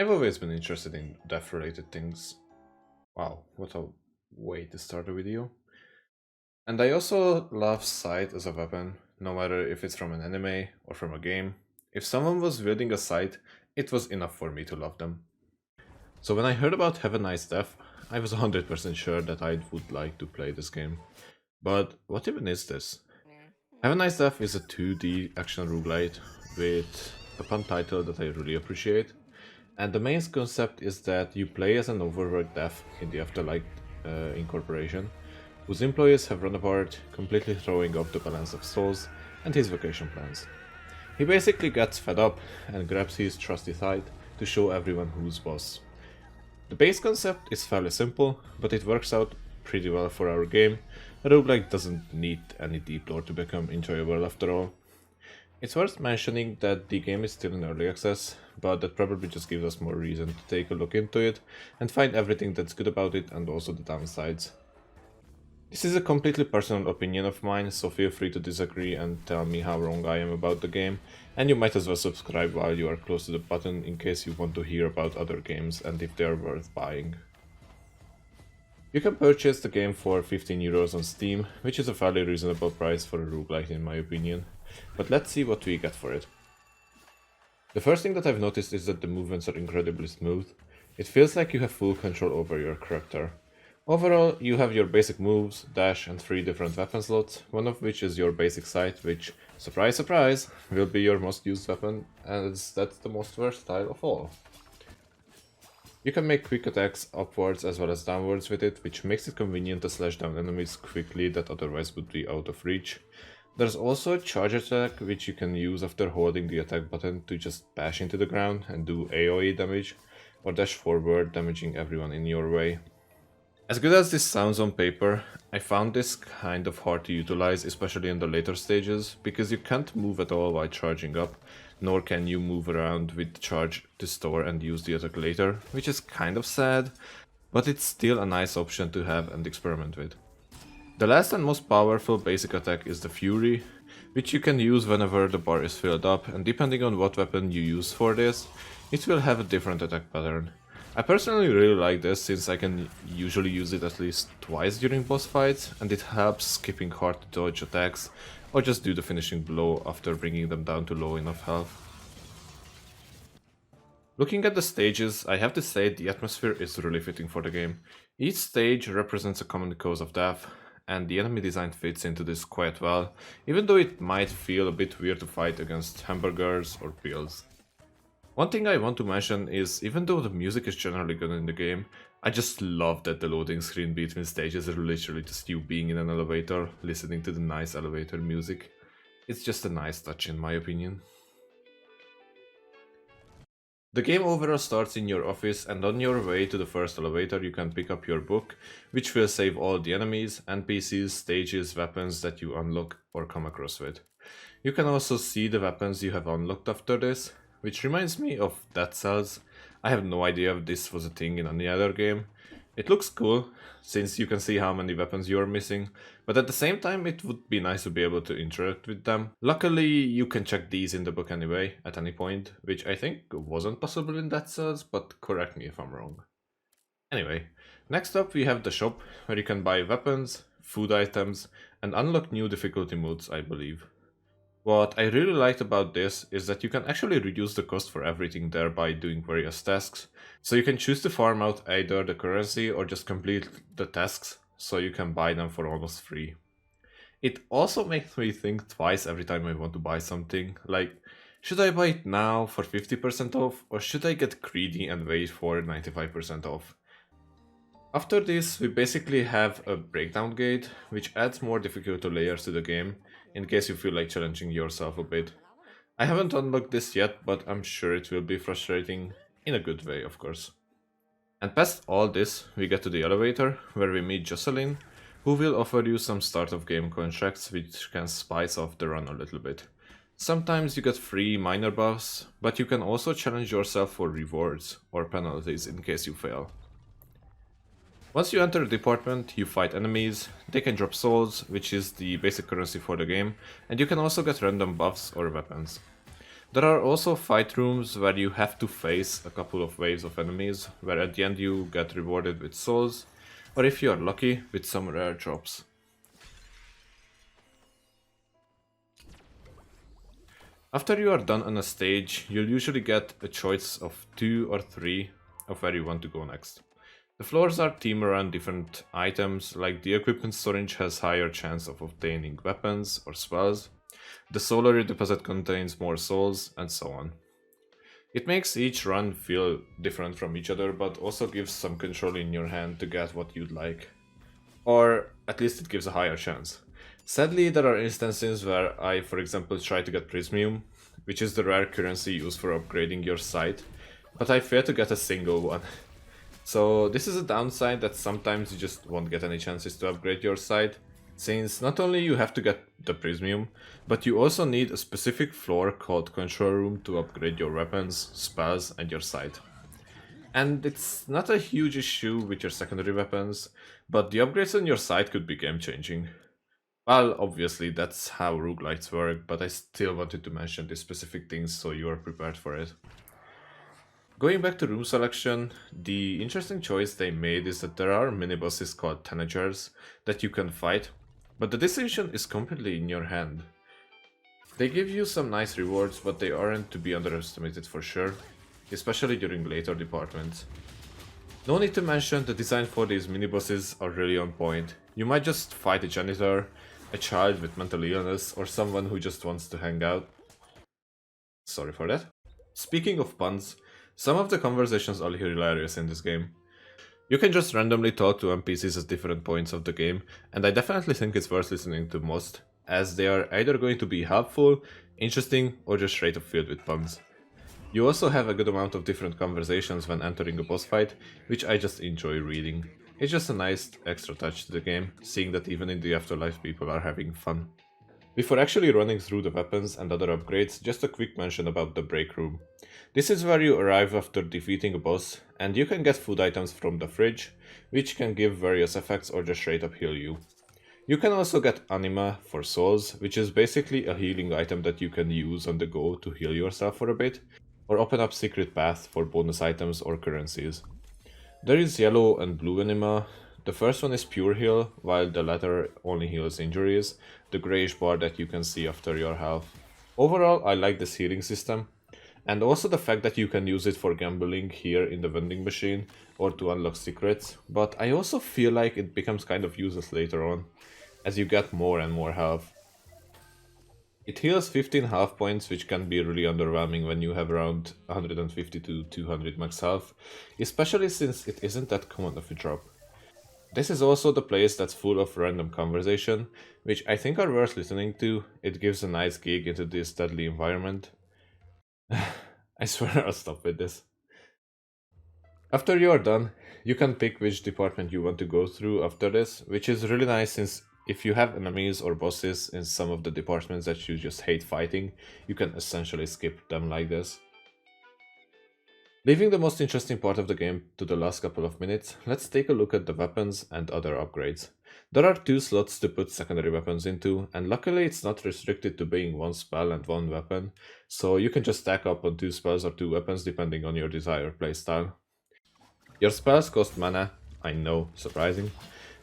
I've always been interested in death related things. Wow, what a way to start a video. And I also love sight as a weapon, no matter if it's from an anime or from a game. If someone was wielding a sight, it was enough for me to love them. So when I heard about Have a Nice Death, I was 100% sure that I would like to play this game. But what even is this? Have a Nice Death is a 2D action roguelite with a fun title that I really appreciate. And the main concept is that you play as an overworked death in the Afterlife Incorporation, whose employees have run apart, completely throwing off the balance of souls and his vacation plans. He basically gets fed up and grabs his trusty side to show everyone who's boss. The base concept is fairly simple, but it works out pretty well for our game. A roguelike doesn't need any deep lore to become enjoyable after all. It's worth mentioning that the game is still in early access, but that probably just gives us more reason to take a look into it and find everything that's good about it and also the downsides. This is a completely personal opinion of mine, so feel free to disagree and tell me how wrong I am about the game, and you might as well subscribe while you are close to the button in case you want to hear about other games and if they are worth buying. You can purchase the game for 15 euros on Steam, which is a fairly reasonable price for a roguelike in my opinion, but let's see what we get for it. The first thing that I've noticed is that the movements are incredibly smooth. It feels like you have full control over your character. Overall, you have your basic moves, dash and 3 different weapon slots, one of which is your basic sight, which, surprise surprise, will be your most used weapon, as that's the most versatile of all. You can make quick attacks upwards as well as downwards with it, which makes it convenient to slash down enemies quickly that otherwise would be out of reach. There's also a charge attack which you can use after holding the attack button to just bash into the ground and do AoE damage, or dash forward damaging everyone in your way. As good as this sounds on paper, I found this kind of hard to utilize, especially in the later stages, because you can't move at all while charging up, nor can you move around with charge to store and use the attack later, which is kind of sad, but it's still a nice option to have and experiment with. The last and most powerful basic attack is the Fury, which you can use whenever the bar is filled up, and depending on what weapon you use for this, it will have a different attack pattern. I personally really like this since I can usually use it at least twice during boss fights, and it helps skipping hard to dodge attacks or just do the finishing blow after bringing them down to low enough health. Looking at the stages, I have to say the atmosphere is really fitting for the game. Each stage represents a common cause of death, and the enemy design fits into this quite well, even though it might feel a bit weird to fight against hamburgers or pills. One thing I want to mention is, even though the music is generally good in the game, I just love that the loading screen between stages is literally just you being in an elevator, listening to the nice elevator music. It's just a nice touch in my opinion. The game overall starts in your office, and on your way to the first elevator you can pick up your book, which will save all the enemies, NPCs, stages, weapons that you unlock or come across with. You can also see the weapons you have unlocked after this, which reminds me of Dead Cells. I have no idea if this was a thing in any other game. It looks cool, since you can see how many weapons you are missing, but at the same time it would be nice to be able to interact with them. Luckily, you can check these in the book anyway, at any point, which I think wasn't possible in Dead Cells, but correct me if I'm wrong. Anyway, next up we have the shop, where you can buy weapons, food items, and unlock new difficulty modes, I believe. What I really liked about this is that you can actually reduce the cost for everything there by doing various tasks. So you can choose to farm out either the currency or just complete the tasks so you can buy them for almost free. It also makes me think twice every time I want to buy something, like, should I buy it now for 50% off or should I get greedy and wait for 95% off? After this, we basically have a breakdown gate, which adds more difficulty layers to the game, in case you feel like challenging yourself a bit. I haven't unlocked this yet, but I'm sure it will be frustrating, in a good way, of course. And past all this, we get to the elevator, where we meet Jocelyn, who will offer you some start of game contracts which can spice off the run a little bit. Sometimes you get free minor buffs, but you can also challenge yourself for rewards or penalties in case you fail. Once you enter the department, you fight enemies, they can drop souls, which is the basic currency for the game, and you can also get random buffs or weapons. There are also fight rooms where you have to face a couple of waves of enemies, where at the end you get rewarded with souls, or if you are lucky, with some rare drops. After you are done on a stage, you'll usually get a choice of 2 or 3 of where you want to go next. The floors are themed around different items, like the equipment storage has higher chance of obtaining weapons or spells, the solar deposit contains more souls, and so on. It makes each run feel different from each other, but also gives some control in your hand to get what you'd like. Or at least it gives a higher chance. Sadly, there are instances where I, for example, try to get Prismium, which is the rare currency used for upgrading your site, but I fail to get a single one. So this is a downside that sometimes you just won't get any chances to upgrade your site, since not only you have to get the Prismium, but you also need a specific floor called Control Room to upgrade your weapons, spells, and your site. And it's not a huge issue with your secondary weapons, but the upgrades on your site could be game changing. Well, obviously that's how roguelites work, but I still wanted to mention these specific things so you are prepared for it. Going back to room selection, the interesting choice they made is that there are mini-bosses called tanagers that you can fight, but the decision is completely in your hand. They give you some nice rewards, but they aren't to be underestimated for sure, especially during later departments. No need to mention the design for these mini-bosses are really on point. You might just fight a janitor, a child with mental illness, or someone who just wants to hang out. Sorry for that. Speaking of puns, some of the conversations are hilarious in this game. You can just randomly talk to NPCs at different points of the game, and I definitely think it's worth listening to most, as they are either going to be helpful, interesting, or just straight up filled with puns. You also have a good amount of different conversations when entering a boss fight, which I just enjoy reading. It's just a nice extra touch to the game, seeing that even in the afterlife people are having fun. Before actually running through the weapons and other upgrades, just a quick mention about the break room. This is where you arrive after defeating a boss, and you can get food items from the fridge, which can give various effects or just straight up heal you. You can also get anima for souls, which is basically a healing item that you can use on the go to heal yourself for a bit, or open up secret paths for bonus items or currencies. There is yellow and blue anima. The first one is pure heal, while the latter only heals injuries, the greyish bar that you can see after your health. Overall, I like this healing system, and also the fact that you can use it for gambling here in the vending machine or to unlock secrets, but I also feel like it becomes kind of useless later on, as you get more and more health. It heals 15 health points, which can be really underwhelming when you have around 150 to 200 max health, especially since it isn't that common of a drop. This is also the place that's full of random conversation, which I think are worth listening to. It gives a nice gig into this deadly environment. I swear I'll stop with this. After you are done, you can pick which department you want to go through after this, which is really nice since if you have enemies or bosses in some of the departments that you just hate fighting, you can essentially skip them like this. Leaving the most interesting part of the game to the last couple of minutes, let's take a look at the weapons and other upgrades. There are 2 slots to put secondary weapons into, and luckily it's not restricted to being 1 spell and 1 weapon, so you can just stack up on 2 spells or 2 weapons depending on your desired playstyle. Your spells cost mana, I know, surprising,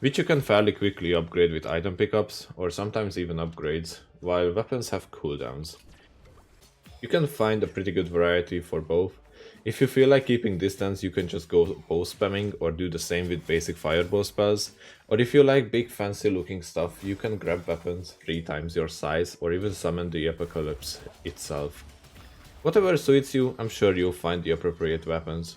which you can fairly quickly upgrade with item pickups, or sometimes even upgrades, while weapons have cooldowns. You can find a pretty good variety for both. If you feel like keeping distance, you can just go bow spamming or do the same with basic fireball spells, or if you like big fancy looking stuff, you can grab weapons 3 times your size or even summon the apocalypse itself. Whatever suits you, I'm sure you'll find the appropriate weapons.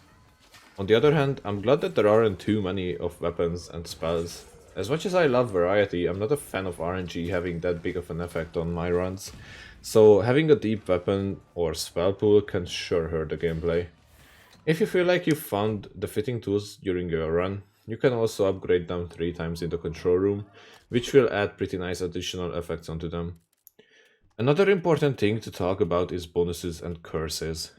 On the other hand, I'm glad that there aren't too many of weapons and spells. As much as I love variety, I'm not a fan of RNG having that big of an effect on my runs, so having a deep weapon or spell pool can sure hurt the gameplay. If you feel like you found the fitting tools during your run, you can also upgrade them 3 times in the control room, which will add pretty nice additional effects onto them. Another important thing to talk about is bonuses and curses.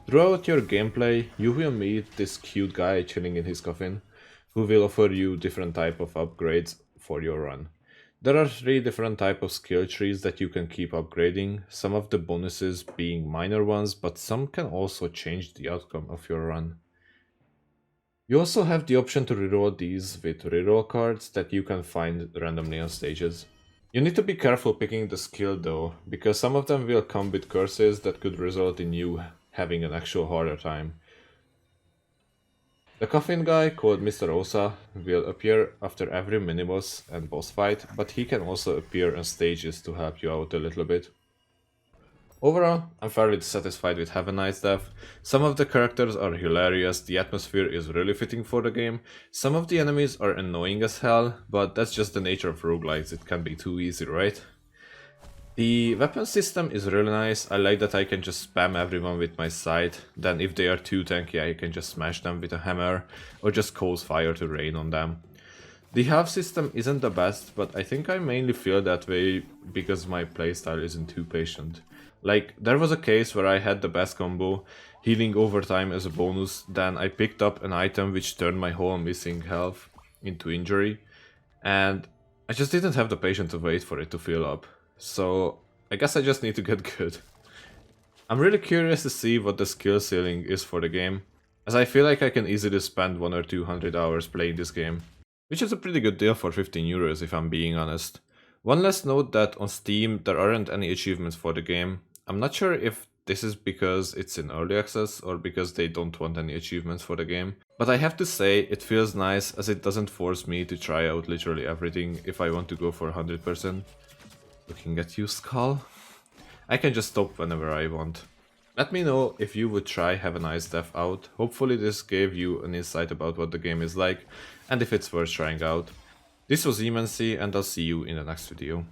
Throughout your gameplay, you will meet this cute guy chilling in his coffin, who will offer you different type of upgrades for your run. There are 3 different types of skill trees that you can keep upgrading, some of the bonuses being minor ones, but some can also change the outcome of your run. You also have the option to reroll these with reroll cards that you can find randomly on stages. You need to be careful picking the skill though, because some of them will come with curses that could result in you having an actual harder time. The coffin guy, called Mr. Osa, will appear after every miniboss and boss fight, but he can also appear on stages to help you out a little bit. Overall, I'm fairly satisfied with Have a Nice Death. Some of the characters are hilarious, the atmosphere is really fitting for the game, some of the enemies are annoying as hell, but that's just the nature of roguelikes, it can be too easy, right? The weapon system is really nice. I like that I can just spam everyone with my scythe. Then if they are too tanky, I can just smash them with a hammer or just cause fire to rain on them. The health system isn't the best, but I think I mainly feel that way because my playstyle isn't too patient. Like, there was a case where I had the best combo, healing over time as a bonus, then I picked up an item which turned my whole missing health into injury, and I just didn't have the patience to wait for it to fill up. So I guess I just need to get good. I'm really curious to see what the skill ceiling is for the game, as I feel like I can easily spend 1 or 200 hours playing this game, which is a pretty good deal for 15 euros if I'm being honest. One last note that on Steam there aren't any achievements for the game. I'm not sure if this is because it's in early access or because they don't want any achievements for the game, but I have to say it feels nice as it doesn't force me to try out literally everything if I want to go for 100%. Looking at you, Skull. I can just stop whenever I want. Let me know if you would try Have a Nice Death out. Hopefully this gave you an insight about what the game is like and if it's worth trying out. This was Emancy and I'll see you in the next video.